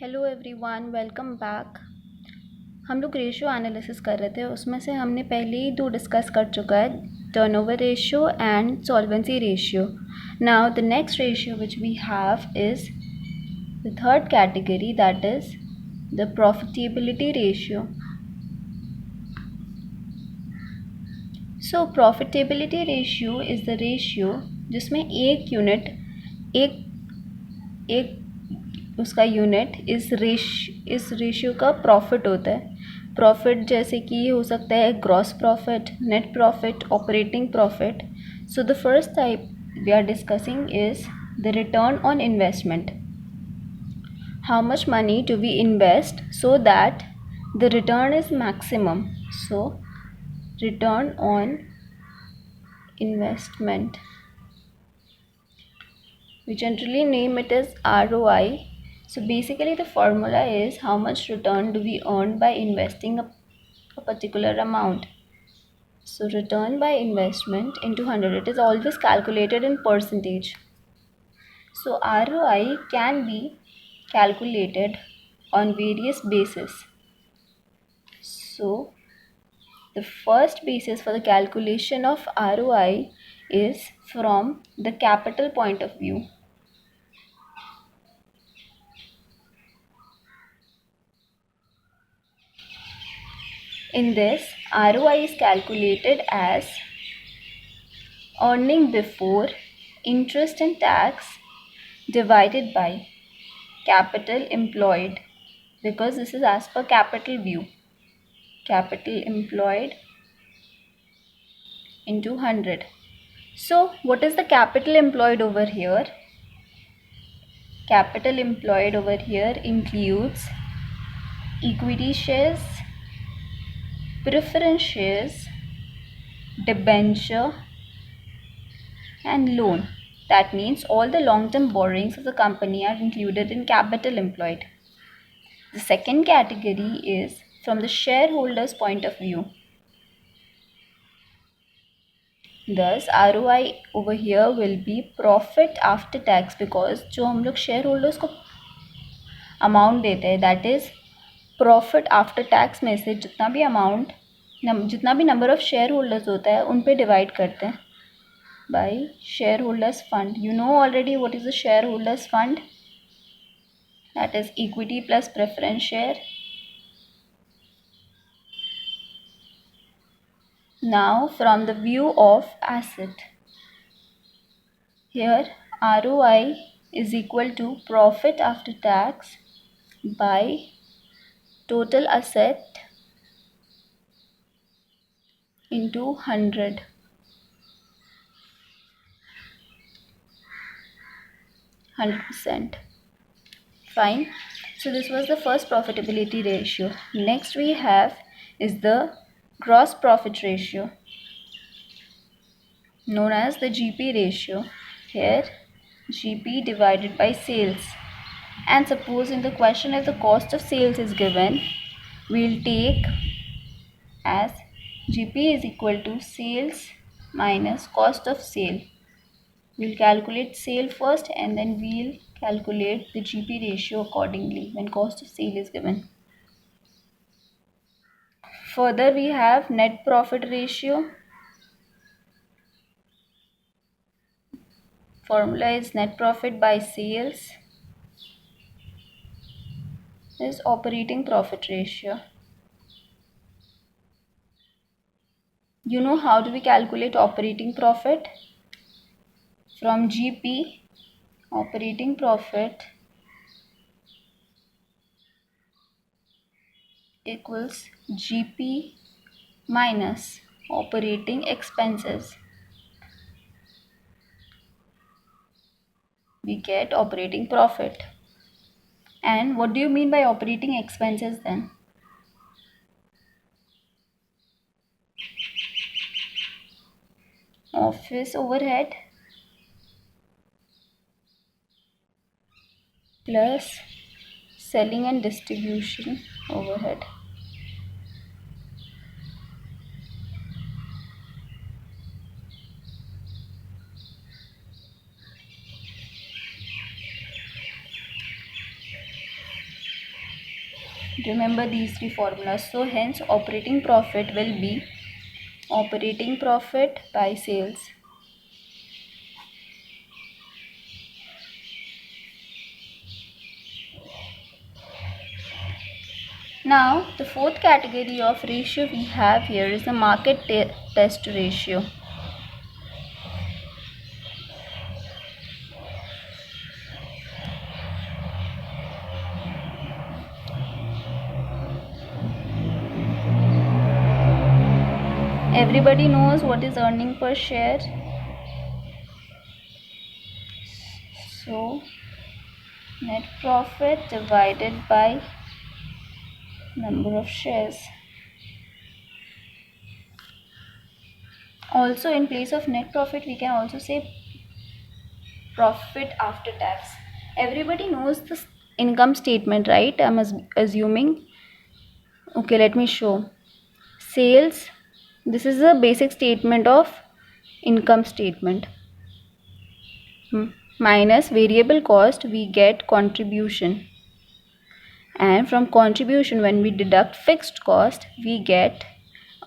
Hello everyone, welcome back. हम लोग ratio analysis कर रहे थे। उसमें से हमने पहले ही दो डिस्कस कर चुका है, turnover ratio and solvency ratio. Now the next ratio which we have is the third category, that is the profitability ratio. So profitability ratio is the ratio जिसमें एक यूनिट एक उसका यूनिट इस रेशियो का profit होता है। Profit जैसे कि हो सकता है gross profit, net profit, operating profit. So the first type we are discussing is the return on investment. How much money do we invest so that the return is maximum? So return on investment, we generally name it as ROI. So basically the formula is how much return do we earn by investing a particular amount. So return by investment into 100, it is always calculated in percentage. So ROI can be calculated on various bases. So the first basis for the calculation of ROI is from the capital point of view. In this, ROI is calculated as earning before interest and tax divided by capital employed, because this is as per capital view. Capital employed into 100. So what is the capital employed over here? Capital employed over here includes equity shares, preference shares, debenture and loan. That means all the long-term borrowings of the company are included in capital employed. The second category is from the shareholder's point of view. Thus ROI over here will be profit after tax, because जो हम लोग shareholders को amount देते हैं, that is profit after tax में से जितना भी amount, जितना भी number of shareholders होता है उन पे divide करते हैं by shareholders fund. You know already what is the shareholders fund? That is equity plus preference share. Now from the view of asset, here ROI is equal to profit after tax by total asset into 100. %. Fine. So this was the first profitability ratio. Next we have is the gross profit ratio, known as the GP ratio. Here GP divided by sales. And suppose in the question if the cost of sales is given, we'll take as GP is equal to sales minus cost of sale. We'll calculate sale first and then we'll calculate the GP ratio accordingly when cost of sale is given. Further we have net profit ratio. Formula is net profit by sales is operating profit ratio. You know how do we calculate operating profit? From GP, operating profit equals GP minus operating expenses. We get operating profit. And what do you mean by operating expenses then? Office overhead plus selling and distribution overhead. Remember these three formulas. So hence operating profit will be operating profit by sales. Now the fourth category of ratio we have here is the market test ratio. Everybody knows what is earning per share. So net profit divided by number of shares. Also in place of net profit we can also say profit after tax. Everybody knows this income statement, right? I'm assuming. Okay, let me show. Sales, this is a basic statement of income statement. Minus variable cost, we get contribution. And from contribution, when we deduct fixed cost, we get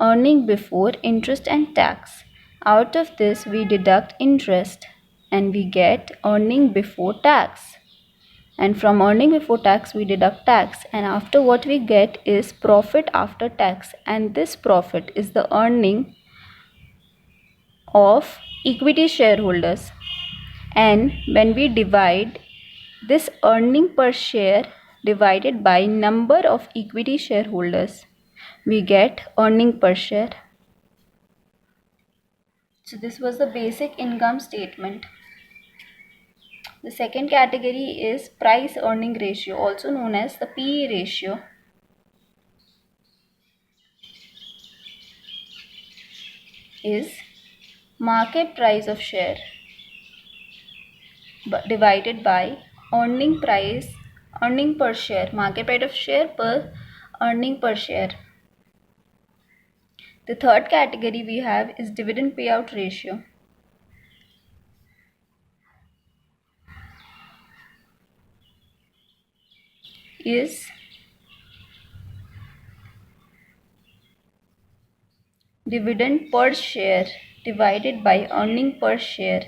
earning before interest and tax. Out of this, we deduct interest and we get earning before tax. And from earning before tax, we deduct tax. And after what we get is profit after tax. And this profit is the earning of equity shareholders. And when we divide this earning per share divided by number of equity shareholders, we get earning per share. So this was the basic income statement. The second category is price earning ratio, also known as the PE ratio. Is market price of share divided by earning per share, market price of share per earning per share. The third category we have is dividend payout ratio. Is dividend per share divided by earning per share.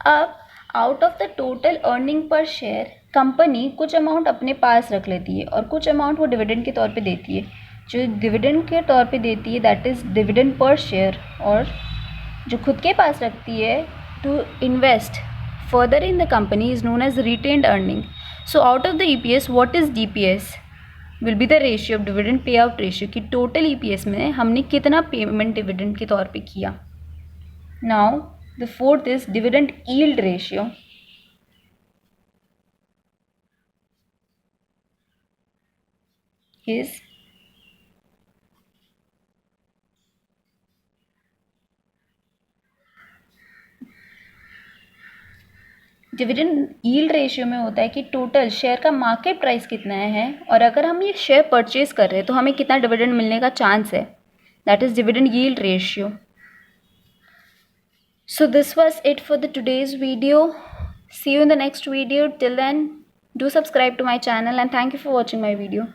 अब out of the total earning per share company कुछ amount अपने पास रख लेती है और कुछ amount वो dividend के तौर पे देती है. जो डिविडेंड के तौर पे देती है that is dividend per share, और जो खुद के पास रखती है to invest further in the company is known as retained earning. So out of the EPS what is DPS will be the ratio of dividend pay out ratio कि total EPS में हमने कितना पेमेंट डिविडेंड के तौर पे किया. Now the fourth is dividend yield ratio. Is dividend yield ratio में होता है कि टोटल शेयर का मार्केट प्राइस कितना है और अगर हम ये शेयर परचेज कर रहे हैं तो हमें कितना डिविडेंड मिलने का चांस है. That is dividend yield ratio. So this was it for the today's video. See you in the next video. Till then, do subscribe to my channel and thank you for watching my video.